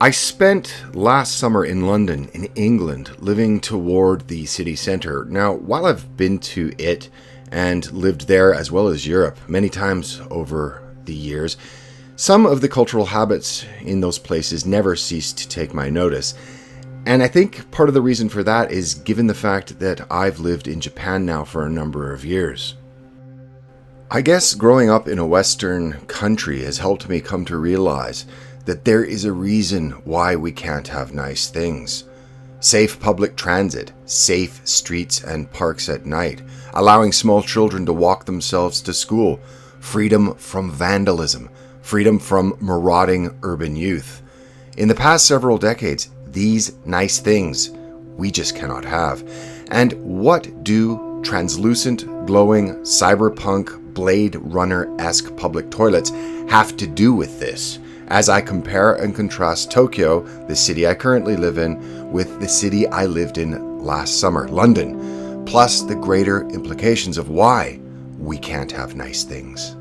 I spent last summer in London, in England, living toward the city centre. Now, while I've been to it and lived there as well as Europe many times over the years, some of the cultural habits in those places never ceased to take my notice. And I think part of the reason for that is given the fact that I've lived in Japan now for a number of years. I guess growing up in a Western country has helped me come to realize that there is a reason why we can't have nice things. Safe public transit, safe streets and parks at night, allowing small children to walk themselves to school, freedom from vandalism, freedom from marauding urban youth. In the past several decades, these nice things we just cannot have. And what do translucent, glowing, cyberpunk, Blade Runner-esque public toilets have to do with this? As I compare and contrast Tokyo, the city I currently live in, with the city I lived in last summer, London, plus the greater implications of why we can't have nice things.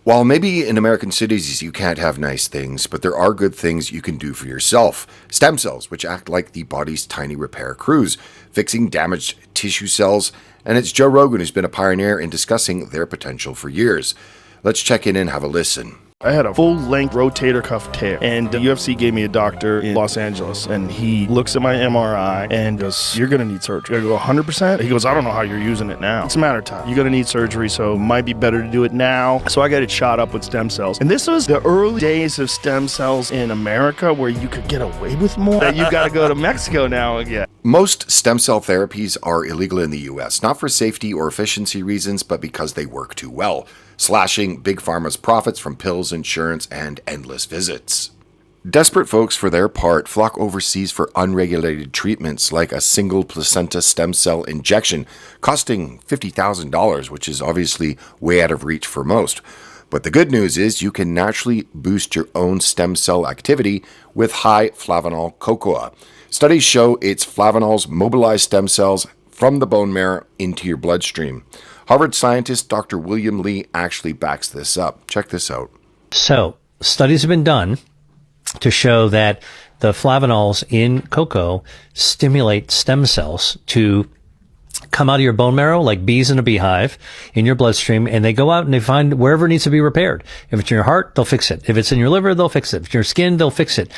While maybe in American cities you can't have nice things, but there are good things you can do for yourself. Stem cells, which act like the body's tiny repair crews, fixing damaged tissue cells, and it's Joe Rogan who's been a pioneer in discussing their potential for years. Let's check in and have a listen. I had a full-length rotator cuff tear, and the UFC gave me a doctor in Los Angeles, and he looks at my MRI and goes, "You're gonna need surgery." I go, 100%? He goes, "I don't know how you're using it now. It's a matter of time. You're gonna need surgery, so it might be better to do it now." So I got it shot up with stem cells. And this was the early days of stem cells in America where you could get away with more. You gotta go to Mexico now again. Most stem cell therapies are illegal in the US, not for safety or efficiency reasons, but because they work too well, slashing Big Pharma's profits from pills, insurance, and endless visits. Desperate folks, for their part, flock overseas for unregulated treatments like a single placenta stem cell injection, costing $50,000, which is obviously way out of reach for most. But the good news is you can naturally boost your own stem cell activity with high flavanol cocoa. Studies show its flavanols mobilize stem cells from the bone marrow into your bloodstream. Harvard scientist Dr. William Lee actually backs this up. Check this out. So, studies have been done to show that the flavanols in cocoa stimulate stem cells to come out of your bone marrow like bees in a beehive in your bloodstream, and they go out and they find wherever it needs to be repaired. If it's in your heart, they'll fix it. If it's in your liver, they'll fix it. If it's in your skin, they'll fix it.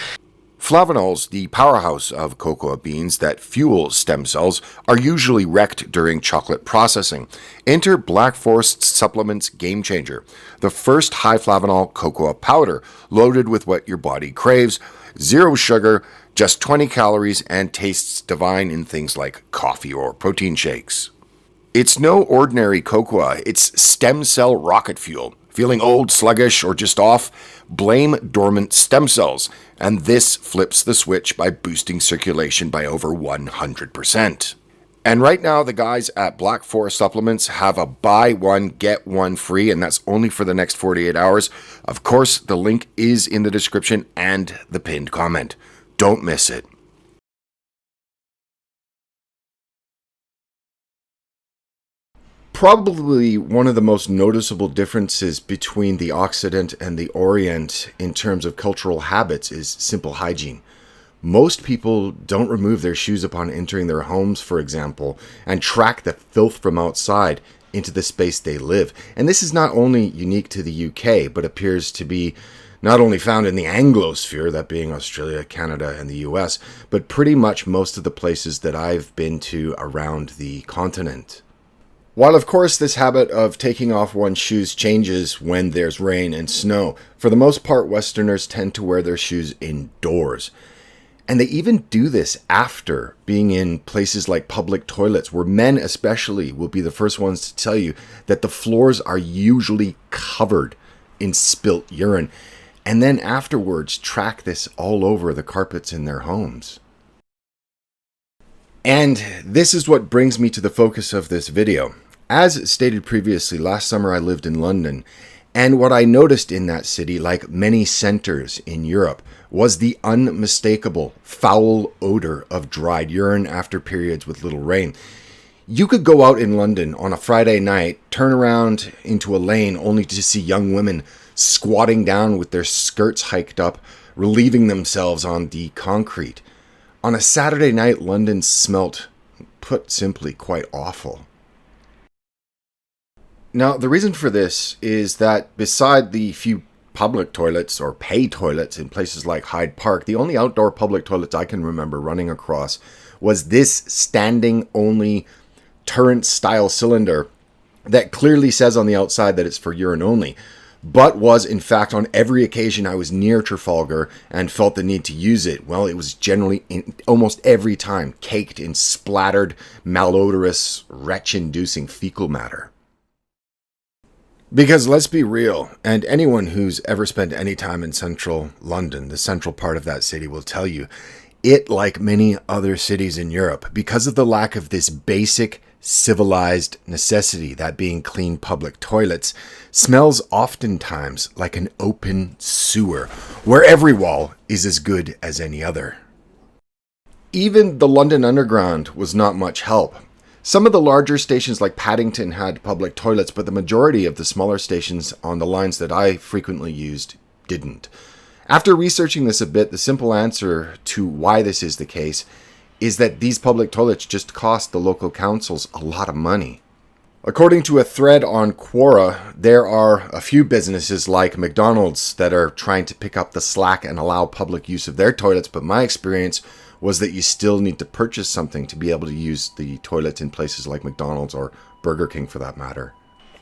Flavanols, the powerhouse of cocoa beans that fuel stem cells, are usually wrecked during chocolate processing. Enter Black Forest Supplement's Game Changer, the first high flavanol cocoa powder, loaded with what your body craves, zero sugar, just 20 calories, and tastes divine in things like coffee or protein shakes. It's no ordinary cocoa, it's stem cell rocket fuel. Feeling old, sluggish, or just off? Blame dormant stem cells, and this flips the switch by boosting circulation by over 100%. And right now, the guys at Black Forest Supplements have a buy one, get one free, and that's only for the next 48 hours. Of course, the link is in the description and the pinned comment. Don't miss it. Probably one of the most noticeable differences between the Occident and the Orient in terms of cultural habits is simple hygiene. Most people don't remove their shoes upon entering their homes, for example, and track the filth from outside into the space they live. And this is not only unique to the UK, but appears to be not only found in the Anglosphere, that being Australia, Canada, and the US, but pretty much most of the places that I've been to around the continent. While of course this habit of taking off one's shoes changes when there's rain and snow, for the most part Westerners tend to wear their shoes indoors. And they even do this after being in places like public toilets, where men especially will be the first ones to tell you that the floors are usually covered in spilt urine, and then afterwards track this all over the carpets in their homes. And this is what brings me to the focus of this video. As stated previously, last summer I lived in London, and what I noticed in that city, like many centers in Europe, was the unmistakable foul odor of dried urine after periods with little rain. You could go out in London on a Friday night, turn around into a lane only to see young women squatting down with their skirts hiked up, relieving themselves on the concrete. On a Saturday night, London smelt, put simply, quite awful. Now, the reason for this is that beside the few public toilets or pay toilets in places like Hyde Park, the only outdoor public toilets I can remember running across was this standing only turret style cylinder that clearly says on the outside that it's for urine only, but was in fact on every occasion I was near Trafalgar and felt the need to use it, well, it was generally almost every time caked in splattered, malodorous, retch-inducing fecal matter. Because let's be real, and anyone who's ever spent any time in central London, the central part of that city, will tell you, it, like many other cities in Europe, because of the lack of this basic civilized necessity, that being clean public toilets, smells oftentimes like an open sewer, where every wall is as good as any other. Even the London Underground was not much help. Some of the larger stations like Paddington had public toilets, but the majority of the smaller stations on the lines that I frequently used didn't. After researching this a bit, the simple answer to why this is the case is that these public toilets just cost the local councils a lot of money. According to a thread on Quora, there are a few businesses like McDonald's that are trying to pick up the slack and allow public use of their toilets, but my experience was that you still need to purchase something to be able to use the toilets in places like McDonald's or Burger King for that matter.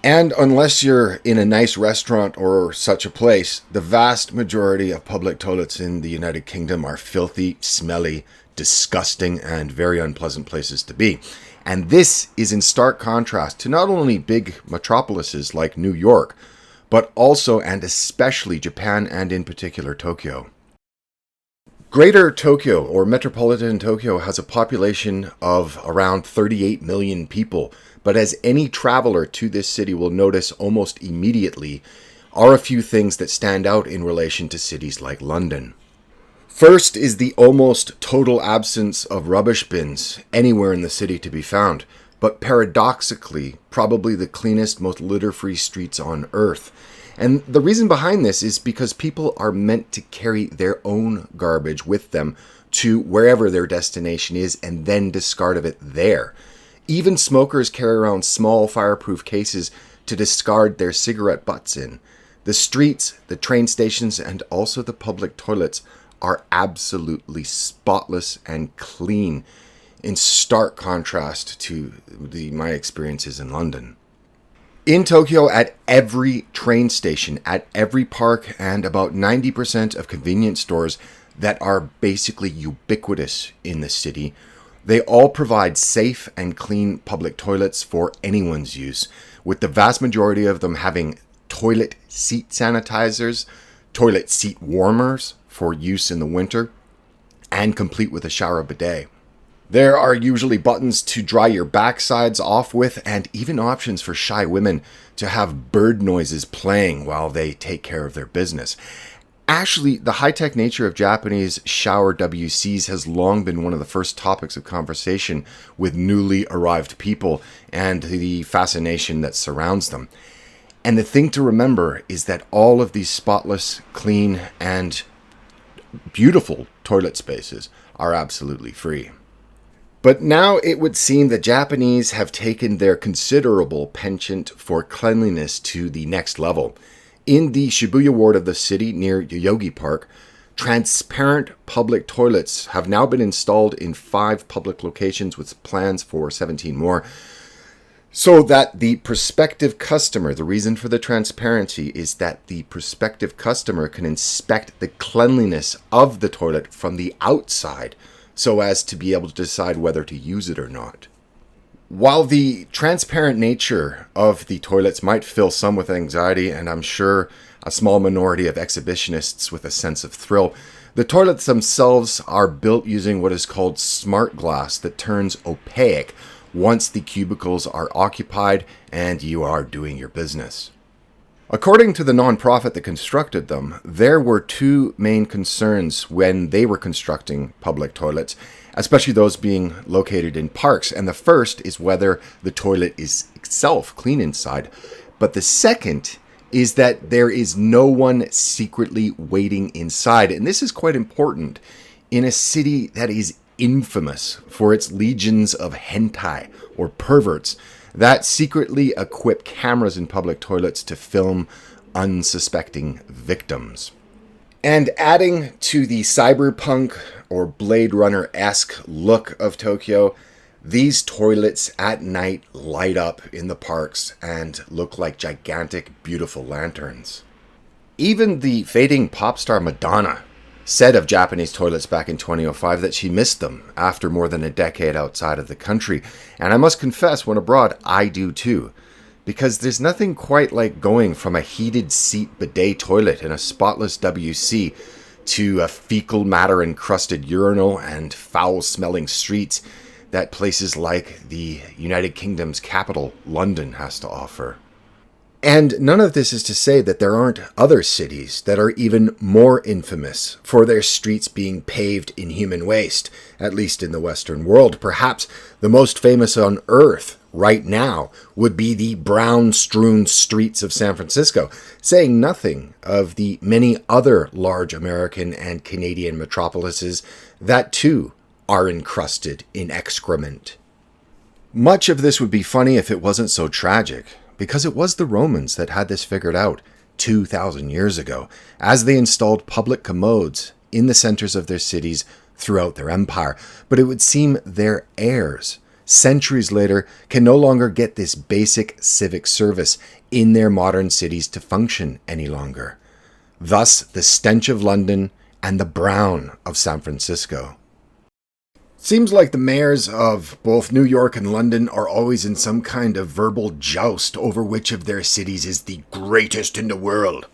And unless you're in a nice restaurant or such a place, the vast majority of public toilets in the United Kingdom are filthy, smelly, disgusting, and very unpleasant places to be. And this is in stark contrast to not only big metropolises like New York, but also and especially Japan and in particular Tokyo. Greater Tokyo, or Metropolitan Tokyo, has a population of around 38 million people, but as any traveler to this city will notice almost immediately, are a few things that stand out in relation to cities like London. First is the almost total absence of rubbish bins anywhere in the city to be found, but paradoxically, probably the cleanest, most litter-free streets on earth. And the reason behind this is because people are meant to carry their own garbage with them to wherever their destination is and then discard of it there. Even smokers carry around small fireproof cases to discard their cigarette butts in. The streets, the train stations, and also the public toilets are absolutely spotless and clean, in stark contrast to my experiences in London. In Tokyo, at every train station, at every park, and about 90% of convenience stores that are basically ubiquitous in the city, they all provide safe and clean public toilets for anyone's use, with the vast majority of them having toilet seat sanitizers, toilet seat warmers for use in the winter, and complete with a shower bidet. There are usually buttons to dry your backsides off with, and even options for shy women to have bird noises playing while they take care of their business. Actually, the high-tech nature of Japanese shower WCs has long been one of the first topics of conversation with newly arrived people and the fascination that surrounds them. And the thing to remember is that all of these spotless, clean, and beautiful toilet spaces are absolutely free. But now it would seem the Japanese have taken their considerable penchant for cleanliness to the next level. In the Shibuya ward of the city near Yoyogi Park, transparent public toilets have now been installed in 5 public locations with plans for 17 more, so that the prospective customer, the reason for the transparency is that the prospective customer can inspect the cleanliness of the toilet from the outside so as to be able to decide whether to use it or not. While the transparent nature of the toilets might fill some with anxiety, and I'm sure a small minority of exhibitionists with a sense of thrill, the toilets themselves are built using what is called smart glass that turns opaque once the cubicles are occupied and you are doing your business. According to the nonprofit that constructed them, there were two main concerns when they were constructing public toilets, especially those being located in parks. And the first is whether the toilet is itself clean inside. But the second is that there is no one secretly waiting inside. And this is quite important in a city that is infamous for its legions of hentai, or perverts, that secretly equip cameras in public toilets to film unsuspecting victims. And adding to the cyberpunk or Blade Runner-esque look of Tokyo, these toilets at night light up in the parks and look like gigantic, beautiful lanterns. Even the fading pop star Madonna said of Japanese toilets back in 2005 that she missed them after more than a decade outside of the country. And I must confess, when abroad, I do too. Because there's nothing quite like going from a heated seat bidet toilet in a spotless WC to a fecal matter encrusted urinal and foul smelling streets that places like the United Kingdom's capital, London, has to offer. And none of this is to say that there aren't other cities that are even more infamous for their streets being paved in human waste, at least in the Western world. Perhaps the most famous on earth right now would be the brown-strewn streets of San Francisco, saying nothing of the many other large American and Canadian metropolises that too are encrusted in excrement. Much of this would be funny if it wasn't so tragic, because it was the Romans that had this figured out 2,000 years ago, as they installed public commodes in the centers of their cities throughout their empire. But it would seem their heirs, centuries later, can no longer get this basic civic service in their modern cities to function any longer. Thus, the stench of London and the brown of San Francisco. Seems like the mayors of both New York and London are always in some kind of verbal joust over which of their cities is the greatest in the world.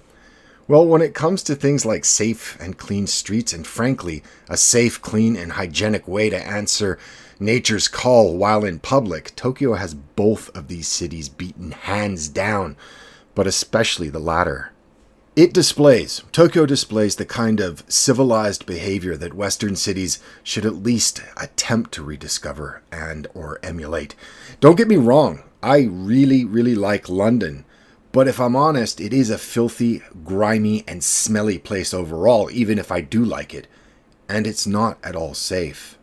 Well, when it comes to things like safe and clean streets, and frankly, a safe, clean, and hygienic way to answer nature's call while in public, Tokyo has both of these cities beaten hands down, but especially the latter. Tokyo displays the kind of civilized behavior that Western cities should at least attempt to rediscover and or emulate. Don't get me wrong, I really, really like London, but if I'm honest, it is a filthy, grimy, and smelly place overall, even if I do like it, and it's not at all safe.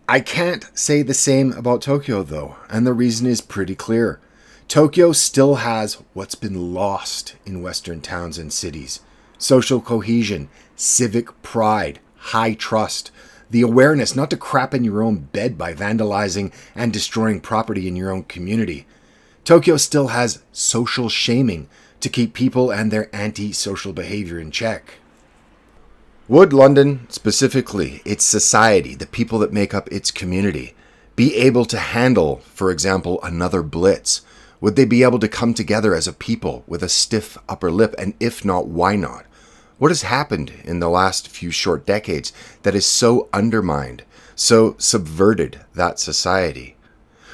I can't say the same about Tokyo though, and the reason is pretty clear. Tokyo still has what's been lost in Western towns and cities: social cohesion, civic pride, high trust, the awareness not to crap in your own bed by vandalizing and destroying property in your own community. Tokyo still has social shaming to keep people and their anti-social behavior in check. Would London, specifically its society, the people that make up its community, be able to handle, for example, another blitz? Would they be able to come together as a people with a stiff upper lip? And if not, why not? What has happened in the last few short decades that has so undermined, so subverted that society?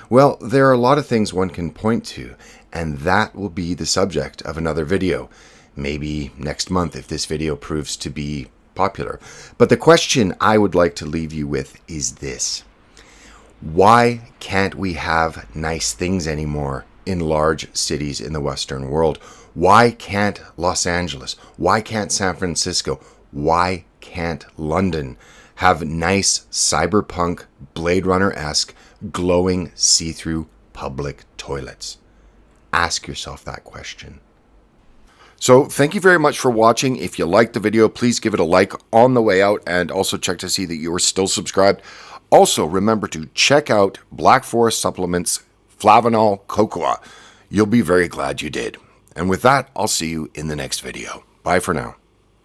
Well, there are a lot of things one can point to, and that will be the subject of another video. Maybe next month if this video proves to be popular. But the question I would like to leave you with is this: why can't we have nice things anymore in large cities in the Western world? Why can't Los Angeles? Why can't San Francisco? Why can't London have nice cyberpunk Blade Runner-esque glowing see-through public toilets? Ask yourself that question. So thank you very much for watching. If you liked the video, please give it a like on the way out, and also check to see that you are still subscribed. Also, remember to check out Black Forest Supplements Flavanol Cocoa. You'll be very glad you did. And with that, I'll see you in the next video. Bye for now.